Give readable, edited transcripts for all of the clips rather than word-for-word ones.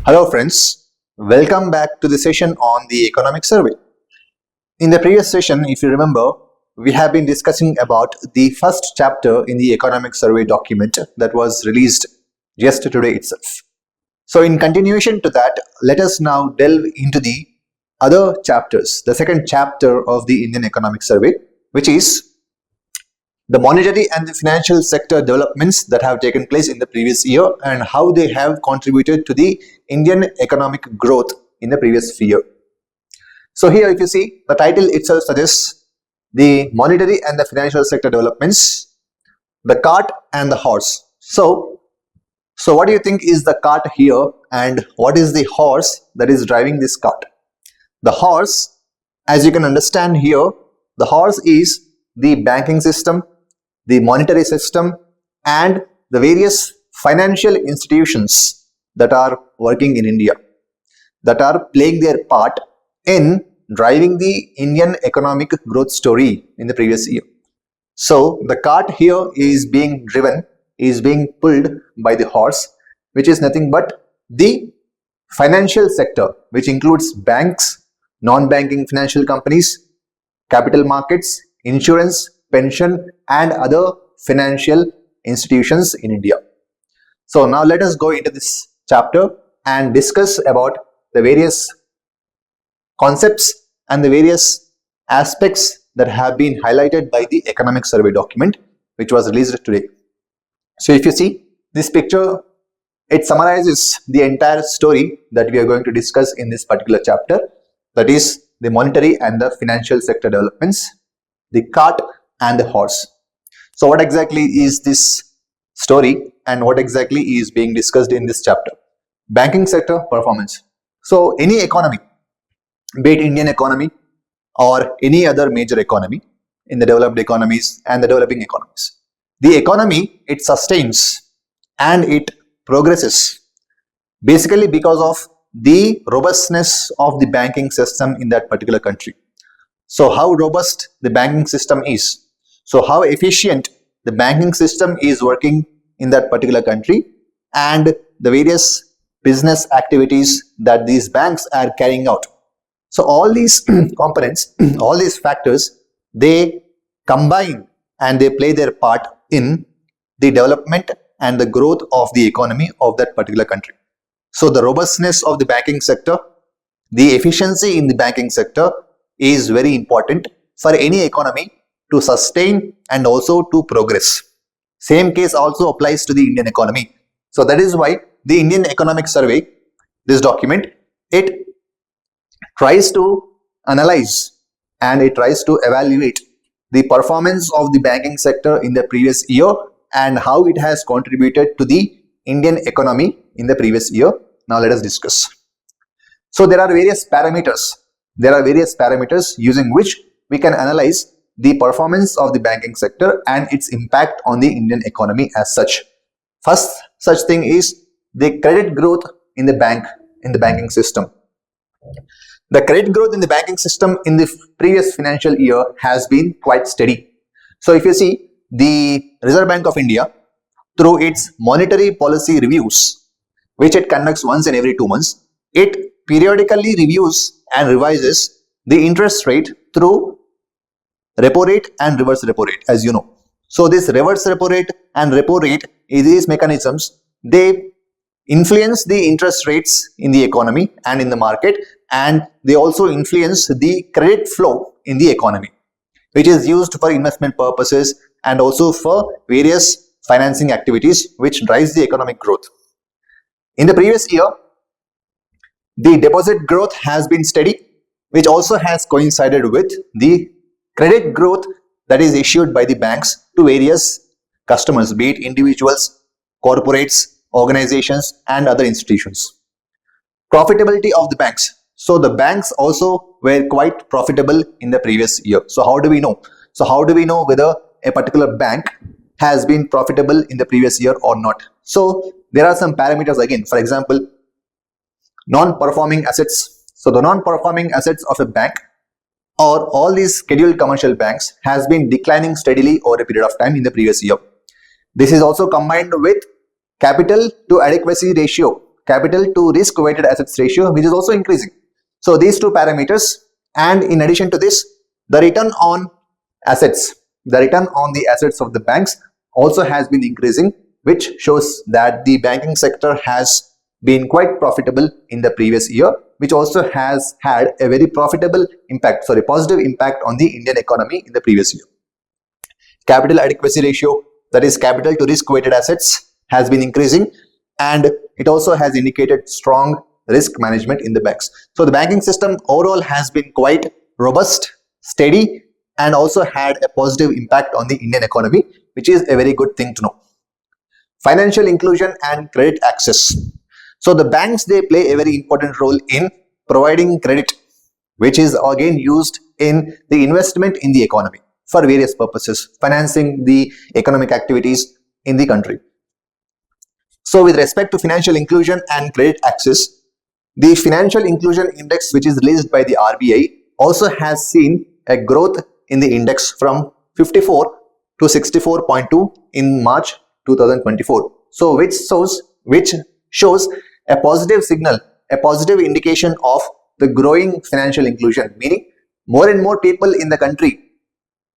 Hello friends, welcome back to the session on the economic survey. In the previous session, if you remember, we have been discussing about the first chapter in the economic survey document that was released just today itself. So in continuation to that, let us now delve into the other chapters, the second chapter of the Indian economic survey, which is the monetary and the financial sector developments that have taken place in the previous year and how they have contributed to the Indian economic growth in the previous year. So here if you see, the title itself suggests the monetary and the financial sector developments, the cart and the horse. So what do you think is the cart here and what is the horse that is driving this cart? The horse, as you can understand here, the horse is the banking system, the monetary system and the various financial institutions that are working in India, that are playing their part in driving the Indian economic growth story in the previous year. So the cart here is being driven, is being pulled by the horse, which is nothing but the financial sector, which includes banks, non-banking financial companies, capital markets, insurance, pension and other financial institutions in India. So now let us go into this chapter and discuss about the various concepts and the various aspects that have been highlighted by the economic survey document which was released today. So if you see this picture, it summarizes the entire story that we are going to discuss in this particular chapter, that is the monetary and the financial sector developments, the cart and the horse. So what exactly is this story and what exactly is being discussed in this chapter? Banking sector performance. So any economy, be it Indian economy or any other major economy in the developed economies and the developing economies, the economy, it sustains and it progresses basically because of the robustness of the banking system in that particular country. So how robust the banking system is, so how efficient the banking system is working in that particular country and the various business activities that these banks are carrying out. So all these components, all these factors, they combine and they play their part in the development and the growth of the economy of that particular country. So the robustness of the banking sector, the efficiency in the banking sector is very important for any economy to sustain and also to progress. Same case also applies to the Indian economy. So that is why the Indian economic survey, this document, it tries to analyze and it tries to evaluate the performance of the banking sector in the previous year and how it has contributed to the Indian economy in the previous year. Now let us discuss. So there are various parameters. There are various parameters using which we can analyze the performance of the banking sector and its impact on the Indian economy as such. First such thing is the credit growth in the banking system. The credit growth in the banking system in the previous financial year has been quite steady. So if you see, the Reserve Bank of India, through its monetary policy reviews, which it conducts once in every 2 months, it periodically reviews and revises the interest rate through repo rate and reverse repo rate, as you know. So this reverse repo rate and repo rate, these mechanisms, they influence the interest rates in the economy and in the market, and they also influence the credit flow in the economy, which is used for investment purposes and also for various financing activities which drives the economic growth. In the previous year, the deposit growth has been steady, which also has coincided with the credit growth that is issued by the banks to various customers, be it individuals, corporates, organizations and other institutions. Profitability of the banks. So the banks also were quite profitable in the previous year. So how do we know? So how do we know whether a particular bank has been profitable in the previous year or not? So there are some parameters again. For example, non-performing assets. So the non-performing assets of a bank or all these scheduled commercial banks has been declining steadily over a period of time in the previous year. This is also combined with capital to adequacy ratio. capital to risk weighted assets ratio, which is also increasing. So these two parameters, and in addition to this, the return on assets, the return on the assets of the banks also has been increasing, which shows that the banking sector has been quite profitable in the previous year, which also has had a very profitable impact, positive impact on the Indian economy in the previous year. Capital adequacy ratio, that is capital to risk weighted assets, has been increasing, and it also has indicated strong risk management in the banks. So the banking system overall has been quite robust, steady, and also had a positive impact on the Indian economy, which is a very good thing to know. Financial inclusion and credit access. So the banks, they play a very important role in providing credit, which is again used in the investment in the economy for various purposes, financing the economic activities in the country. So with respect to financial inclusion and credit access, the Financial Inclusion Index, which is released by the RBI, also has seen a growth in the index from 54 to 64.2 in March 2024. So which shows a positive signal, a positive indication of the growing financial inclusion, meaning more and more people in the country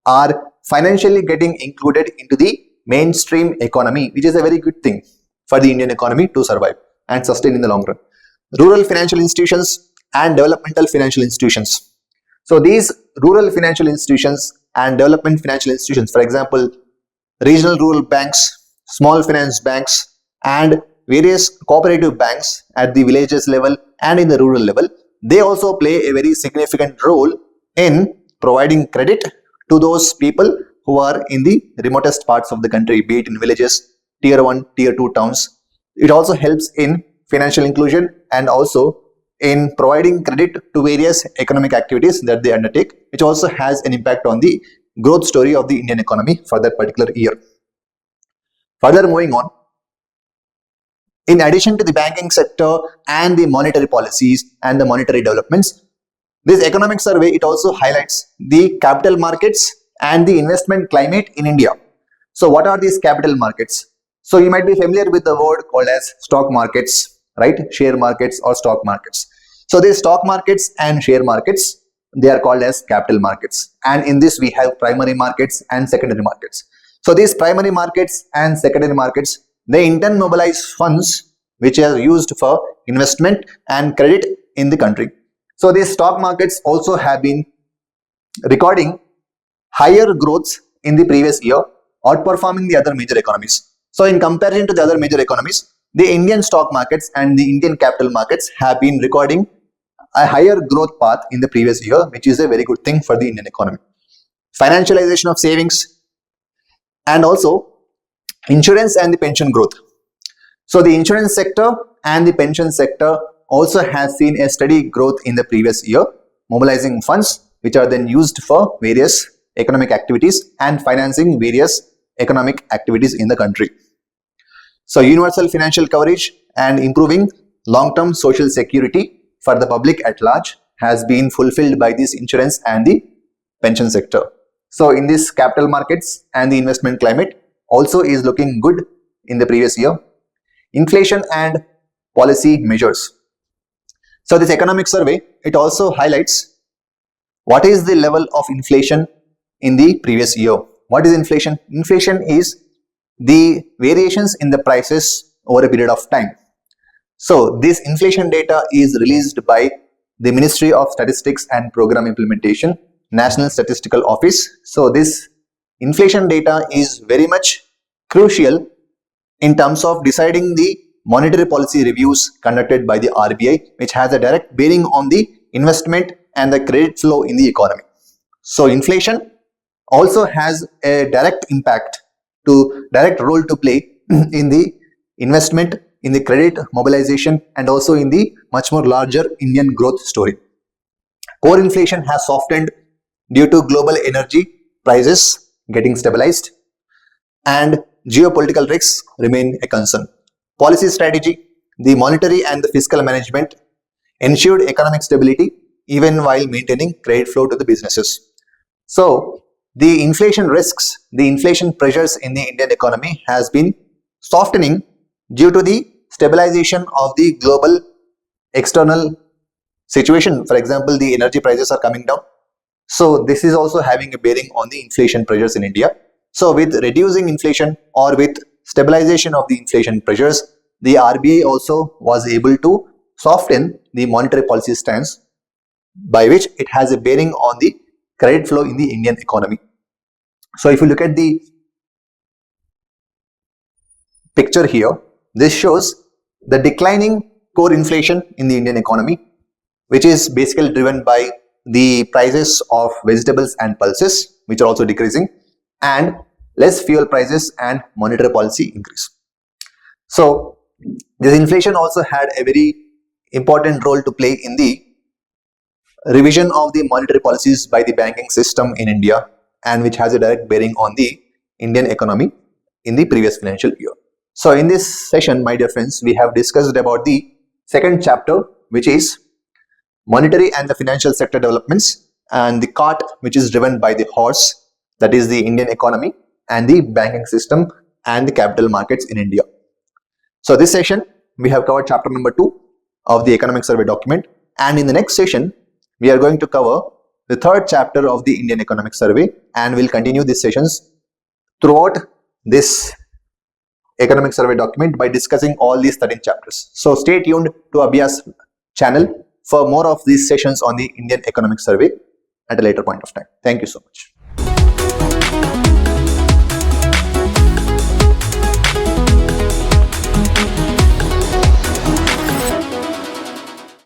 are financially getting included into the mainstream economy, which is a very good thing for the Indian economy to survive and sustain in the long run. Rural financial institutions and developmental financial institutions. So these rural financial institutions and development financial institutions, for example, regional rural banks, small finance banks, and various cooperative banks at the villages level and in the rural level, they also play a very significant role in providing credit to those people who are in the remotest parts of the country, be it in villages, tier 1, tier 2 towns. It also helps in financial inclusion and also in providing credit to various economic activities that they undertake, which also has an impact on the growth story of the Indian economy for that particular year. Further moving on, in addition to the banking sector and the monetary policies and the monetary developments, this economic survey, it also highlights the capital markets and the investment climate in India. So what are these capital markets? So you might be familiar with the word called as stock markets, right? Share markets or stock markets. So these stock markets and share markets, they are called as capital markets. And in this we have primary markets and secondary markets. So these primary markets and secondary markets, they in turn mobilize funds which are used for investment and credit in the country. So these stock markets also have been recording higher growths in the previous year, outperforming the other major economies. So in comparison to the other major economies, the Indian stock markets and the Indian capital markets have been recording a higher growth path in the previous year, which is a very good thing for the Indian economy. Financialization of savings and also insurance and the pension growth. So the insurance sector and the pension sector also has seen a steady growth in the previous year, mobilizing funds which are then used for various economic activities and financing various economic activities in the country. So universal financial coverage and improving long-term social security for the public at large has been fulfilled by this insurance and the pension sector. So in this capital markets and the investment climate also is looking good in the previous year. Inflation and policy measures. So this economic survey, it also highlights what is the level of inflation in the previous year. What is inflation? Inflation is the variations in the prices over a period of time. So this inflation data is released by the Ministry of Statistics and Program Implementation, National Statistical Office. So this inflation data is very much crucial in terms of deciding the monetary policy reviews conducted by the RBI, which has a direct bearing on the investment and the credit flow in the economy. So inflation also has a direct role to play in the investment, in the credit mobilization, and also in the much more larger Indian growth story. Core inflation has softened due to global energy prices getting stabilized, and geopolitical risks remain a concern. Policy strategy, the monetary and the fiscal management ensured economic stability even while maintaining credit flow to the businesses. So the inflation risks, the inflation pressures in the Indian economy has been softening due to the stabilization of the global external situation. For example, the energy prices are coming down. So this is also having a bearing on the inflation pressures in India. So with reducing inflation or with stabilization of the inflation pressures, the RBI also was able to soften the monetary policy stance, by which it has a bearing on the credit flow in the Indian economy. So if you look at the picture here, this shows the declining core inflation in the Indian economy, which is basically driven by the prices of vegetables and pulses, which are also decreasing, and less fuel prices and monetary policy increase. So this inflation also had a very important role to play in the revision of the monetary policies by the banking system in India, and which has a direct bearing on the Indian economy in the previous financial year. So in this session, my dear friends, we have discussed about the second chapter, which is monetary and the financial sector developments, and the cart which is driven by the horse, that is the Indian economy, and the banking system and the capital markets in India. So this session we have covered chapter number 2 of the economic survey document, and in the next session we are going to cover the third chapter of the Indian economic survey, and we'll continue these sessions throughout this economic survey document by discussing all these 13 chapters. So stay tuned to Abhiya's channel for more of these sessions on the Indian economic survey at a later point of time. Thank you so much.